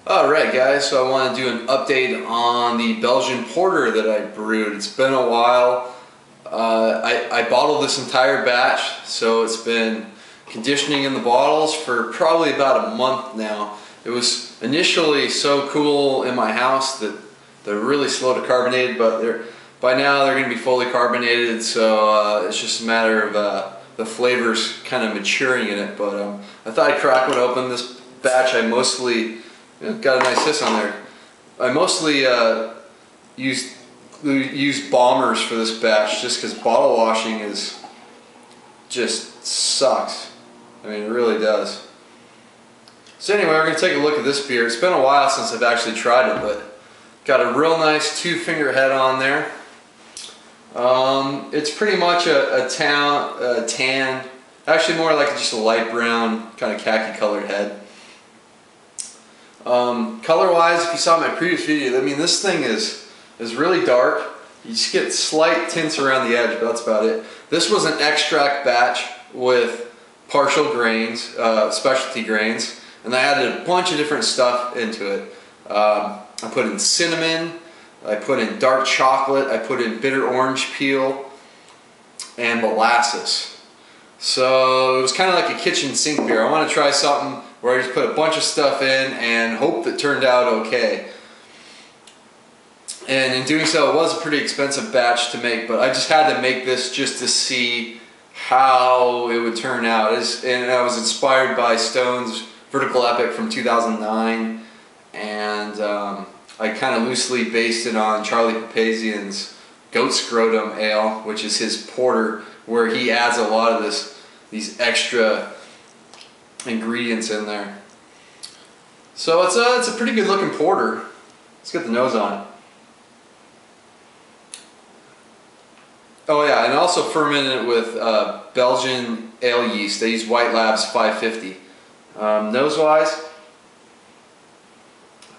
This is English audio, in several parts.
Alright guys, so I want to do an update on the Belgian Porter that I brewed. It's been a while. I bottled this entire batch, so it's been conditioning in the bottles for probably about a month now. It was initially so cool in my house that they're really slow to carbonate, but by now they're going to be fully carbonated, so it's just a matter of the flavors kind of maturing in it. But I thought I'd crack one open. This batch I mostly got a nice hiss on there. I mostly used bombers for this batch just because bottle washing just sucks. I mean, it really does. So anyway, we're going to take a look at this beer. It's been a while since I've actually tried it, but got a real nice 2-finger head on there. It's pretty much a tan, actually more like just a light brown, kind of khaki colored head. Color wise, if you saw my previous video, I mean, this thing is really dark. You just get slight tints around the edge, but that's about it. This was an extract batch with partial grains, specialty grains, and I added a bunch of different stuff into it. I put in cinnamon, I put in dark chocolate, I put in bitter orange peel, and molasses. So it was kind of like a kitchen sink beer. I want to try something where I just put a bunch of stuff in and hope it turned out okay. And in doing so, it was a pretty expensive batch to make, but I just had to make this just to see how it would turn out. And I was inspired by Stone's Vertical Epic from 2009, and I kind of loosely based it on Charlie Papazian's Goat Scrotum Ale, which is his porter, where he adds a lot of these extra ingredients in there. So it's a pretty good looking porter. Let's get the nose on. Oh yeah, and also fermented it with Belgian ale yeast. They use White Labs 550. Nose wise,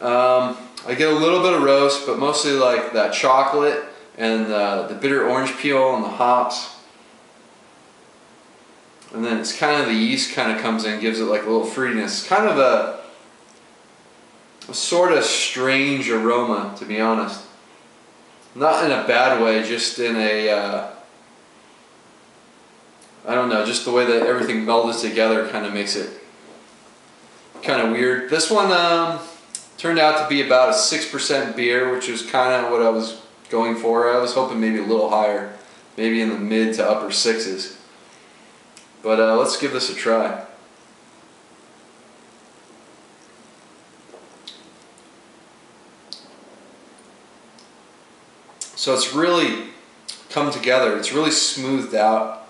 I get a little bit of roast, but mostly like that chocolate and the bitter orange peel and the hops. And then it's kind of the yeast kind of comes in, gives it like a little fruitiness. Kind of a sort of strange aroma, to be honest. Not in a bad way, just in a, I don't know, just the way that everything melded together kind of makes it kind of weird. This one turned out to be about a 6% beer, which is kind of what I was going for. I was hoping maybe a little higher, maybe in the mid to upper 6s. But let's give this a try. So it's really come together. It's really smoothed out.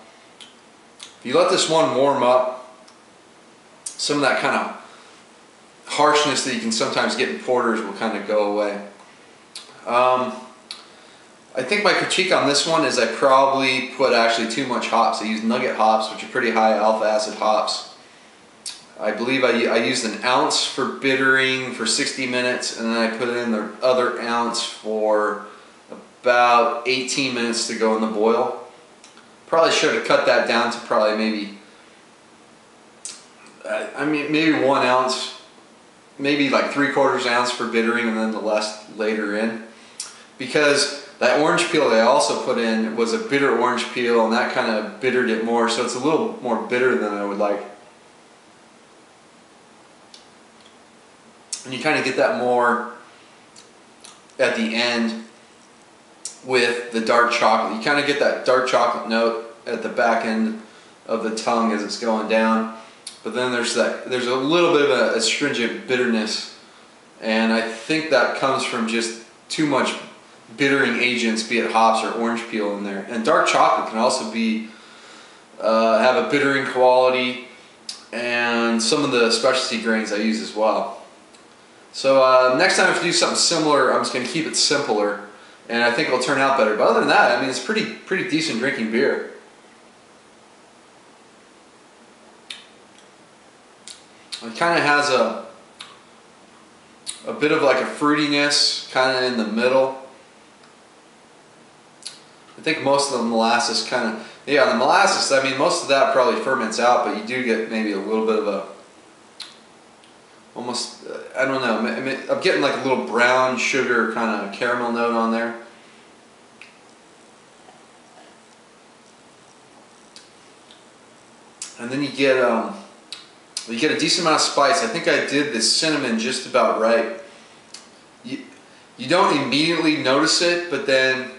If you let this one warm up, some of that kind of harshness that you can sometimes get in porters will kind of go away. I think my critique on this one is I probably put actually too much hops. I used nugget hops, which are pretty high alpha acid hops. I believe I used an ounce for bittering for 60 minutes, and then I put in the other ounce for about 18 minutes to go in the boil. Probably should have cut that down to probably maybe, maybe 1 ounce, maybe like 3/4 ounce for bittering, and then the rest later in. Because that orange peel that I also put in was a bitter orange peel, and that kind of bittered it more, so it's a little more bitter than I would like. And you kind of get that more at the end with the dark chocolate. You kind of get that dark chocolate note at the back end of the tongue as it's going down. But then there's a little bit of a astringent bitterness, and I think that comes from just too much bittering agents, be it hops or orange peel in there. And dark chocolate can also be have a bittering quality, and some of the specialty grains I use as well. So next time if you do something similar, I'm just going to keep it simpler, and I think it'll turn out better. But other than that, I mean, it's pretty decent drinking beer. It kind of has a bit of like a fruitiness kind of in the middle. I think most of the molasses kind of, yeah, the molasses, I mean, most of that probably ferments out, but you do get maybe a little bit of almost, I don't know, I'm getting like a little brown sugar kind of caramel note on there. And then you get a decent amount of spice. I think I did the cinnamon just about right. You don't immediately notice it, but then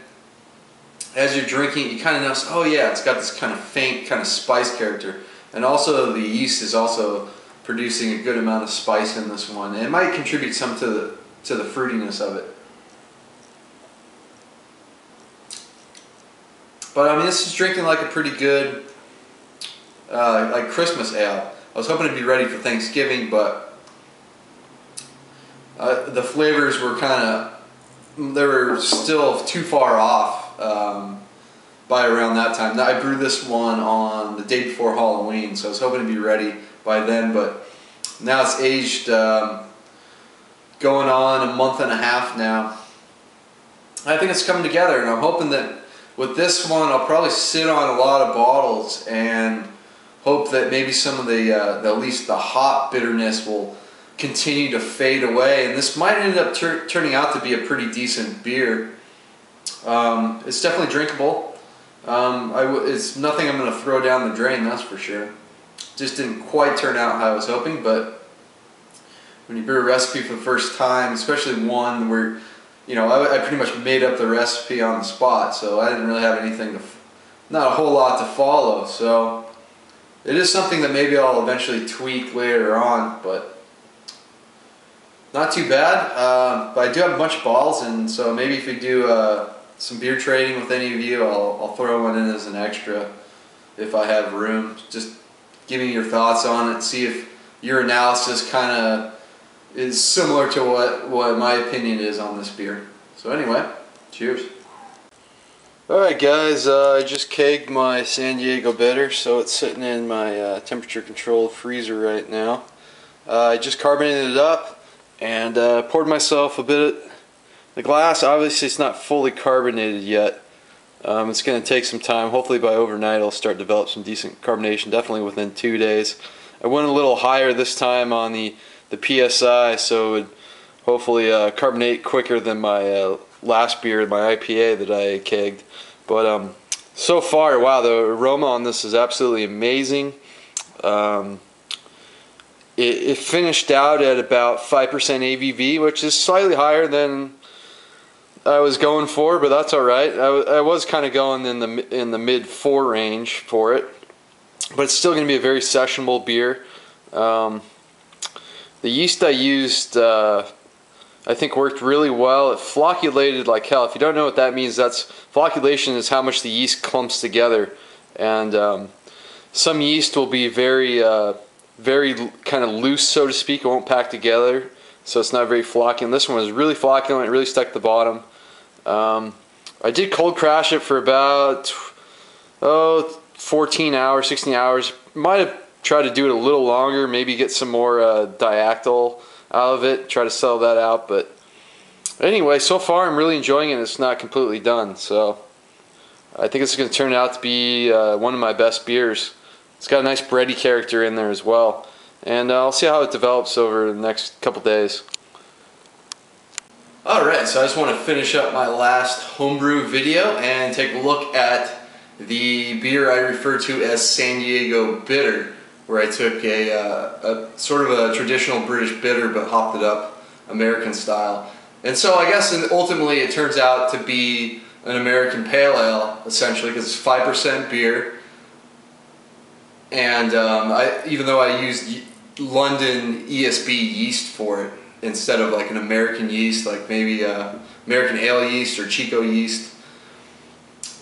as you're drinking it, you kind of notice, oh yeah, it's got this kind of faint kind of spice character. And also the yeast is also producing a good amount of spice in this one. And it might contribute some to the fruitiness of it. But I mean, this is drinking like a pretty good like Christmas ale. I was hoping to be ready for Thanksgiving, but the flavors were they were still too far off by around that time. Now, I brewed this one on the day before Halloween, so I was hoping to be ready by then, but now it's aged going on a month and a half now. I think it's coming together, and I'm hoping that with this one I'll probably sit on a lot of bottles and hope that maybe some of at least the hop bitterness will continue to fade away, and this might end up turning out to be a pretty decent beer. It's definitely drinkable. It's nothing I'm going to throw down the drain, that's for sure. Just didn't quite turn out how I was hoping, but when you brew a recipe for the first time, especially one where, you know, I pretty much made up the recipe on the spot, so I didn't really have anything not a whole lot to follow, so it is something that maybe I'll eventually tweak later on, but not too bad. But I do have a bunch of balls, and so maybe if we do some beer trading with any of you, I'll throw one in as an extra if I have room. Just give me your thoughts on it, see if your analysis kind of is similar to what my opinion is on this beer. So anyway, cheers. Alright guys, I just kegged my San Diego bitter, so it's sitting in my temperature controlled freezer right now. I just carbonated it up and poured myself a bit of the glass. Obviously it's not fully carbonated yet. It's going to take some time. Hopefully by overnight I'll start to develop some decent carbonation, definitely within 2 days. I went a little higher this time on the PSI, so it would hopefully carbonate quicker than my last beer, my IPA that I kegged. But so far, wow, the aroma on this is absolutely amazing. It finished out at about 5% ABV, which is slightly higher than I was going for, but that's all right. I was kind of going in the mid 4 range for it, but it's still going to be a very sessionable beer. The yeast I used, I think, worked really well. It flocculated like hell. If you don't know what that means, flocculation is how much the yeast clumps together, and some yeast will be very kind of loose, so to speak. It won't pack together, so it's not very flocculent. This one was really flocculent. It really stuck to the bottom. I did cold crash it for about 14 hours, 16 hours. Might have tried to do it a little longer, maybe get some more diactyl out of it, try to settle that out. But anyway, so far I'm really enjoying it. It's not completely done, so I think it's going to turn out to be one of my best beers. It's got a nice bready character in there as well, and I'll see how it develops over the next couple days. Alright, so I just want to finish up my last homebrew video and take a look at the beer I refer to as San Diego Bitter, where I took a sort of a traditional British bitter but hopped it up American style. And so I guess ultimately it turns out to be an American pale ale, essentially, because it's 5% beer. And even though I used London ESB yeast for it instead of like an American yeast, like maybe American ale yeast or Chico yeast.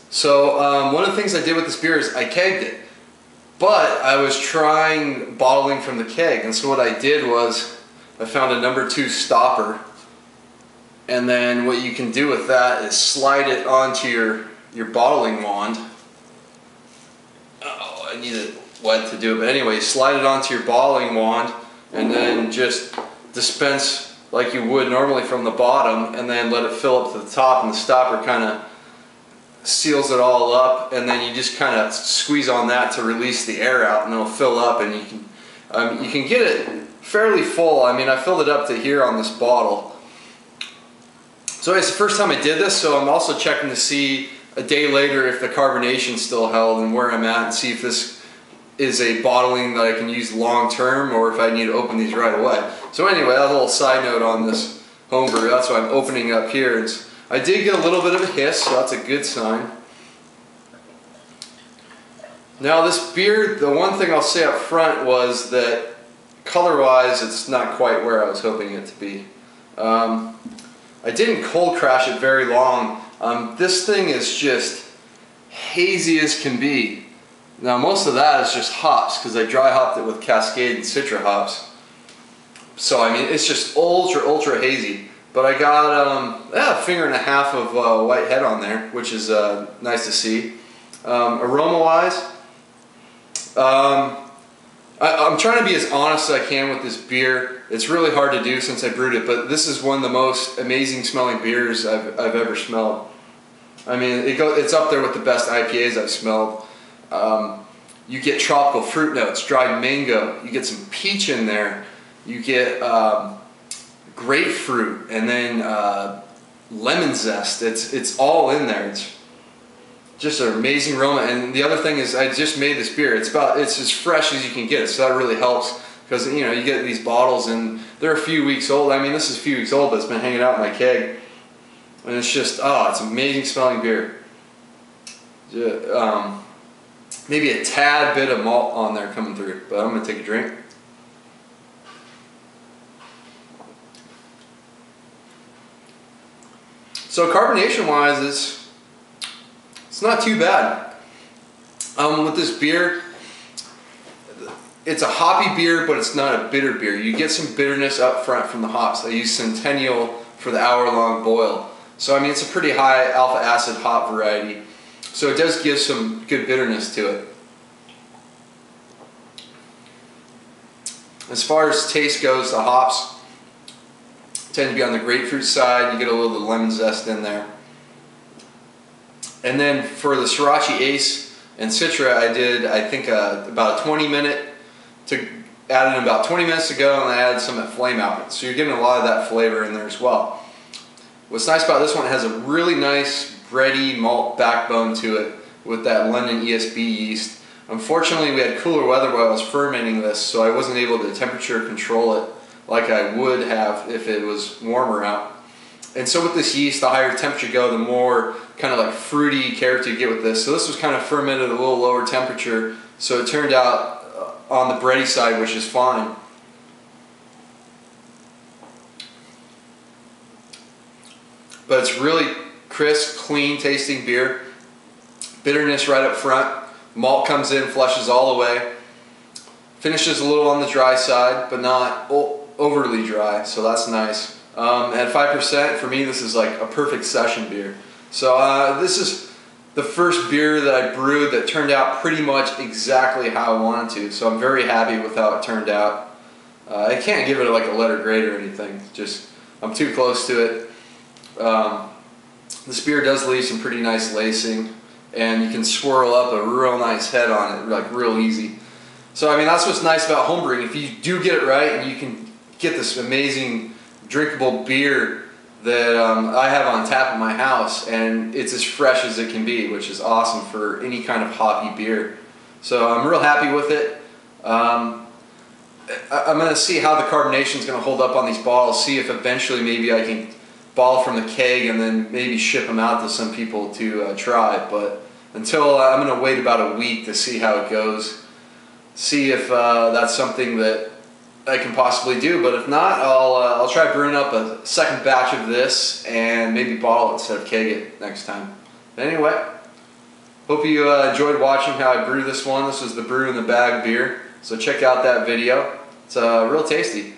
So one of the things I did with this beer is I kegged it. But I was trying bottling from the keg, and so what I did was I found a number 2 stopper, and then what you can do with that is slide it onto your bottling wand. Oh, I need it wet to do it, but anyway, slide it onto your bottling wand and then just dispense like you would normally from the bottom, and then let it fill up to the top, and the stopper kind of seals it all up, and then you just kind of squeeze on that to release the air out, and it'll fill up, and you can You can get it fairly full. I mean, I filled it up to here on this bottle. So it's the first time I did this, so I'm also checking to see a day later if the carbonation's still held and where I'm at, and see if this is a bottling that I can use long term or if I need to open these right away. So anyway, that's a little side note on this homebrew. That's why I'm opening up here. I did get a little bit of a hiss, so that's a good sign. Now this beer, the one thing I'll say up front was that color-wise, it's not quite where I was hoping it to be. I didn't cold crash it very long. This thing is just hazy as can be. Now most of that is just hops because I dry hopped it with Cascade and Citra hops. So I mean, it's just ultra hazy. But I got a finger and a half of white head on there, which is nice to see. Aroma-wise, I'm trying to be as honest as I can with this beer. It's really hard to do since I brewed it, but this is one of the most amazing smelling beers I've ever smelled. I mean, it's up there with the best IPAs I've smelled. You get tropical fruit notes, dried mango, you get some peach in there, you get grapefruit, and then lemon zest. It's all in there. It's just an amazing aroma. And the other thing is, I just made this beer. It's as fresh as you can get it, so that really helps, because you know, you get these bottles and they're a few weeks old. I mean, this is a few weeks old, but it's been hanging out in my keg, and it's just it's amazing smelling beer. Maybe a tad bit of malt on there coming through, but I'm gonna take a drink. So carbonation wise, it's not too bad. With this beer, it's a hoppy beer, but it's not a bitter beer. You get some bitterness up front from the hops. I use Centennial for the hour-long boil. So I mean, it's a pretty high alpha acid hop variety. So it does give some good bitterness to it. As far as taste goes, the hops tend to be on the grapefruit side. You get a little bit of lemon zest in there. And then for the Sriracha Ace and Citra, I did, I think, about a 20-minute added in about 20 minutes ago, and I added some at flame out. So you're getting a lot of that flavor in there as well. What's nice about this one, it has a really nice bready malt backbone to it with that London ESB yeast. Unfortunately, we had cooler weather while I was fermenting this, so I wasn't able to temperature control it like I would have if it was warmer out. And so with this yeast, the higher temperature you go, the more kind of like fruity character you get with this. So this was kind of fermented at a little lower temperature, so it turned out on the bready side, which is fine. But it's really crisp, clean tasting beer. Bitterness right up front. Malt comes in, flushes all the way. Finishes a little on the dry side, but not overly dry, so that's nice. At 5%, for me, this is like a perfect session beer. So this is the first beer that I brewed that turned out pretty much exactly how I wanted to. So I'm very happy with how it turned out. I can't give it like a letter grade or anything. Just, I'm too close to it. This beer does leave some pretty nice lacing, and you can swirl up a real nice head on it, like real easy. So I mean, that's what's nice about homebrewing. If you do get it right, and you can get this amazing drinkable beer that I have on tap in my house, and it's as fresh as it can be, which is awesome for any kind of hoppy beer. So I'm real happy with it. I'm going to see how the carbonation is going to hold up on these bottles, see if eventually maybe I can bottle from the keg and then maybe ship them out to some people to try. But until I'm going to wait about a week to see how it goes, see if that's something that I can possibly do. But if not, I'll try brewing up a second batch of this and maybe bottle it instead of keg it next time. But anyway, hope you enjoyed watching how I brew this one. This was the Brew in the Bag beer, so check out that video. It's real tasty.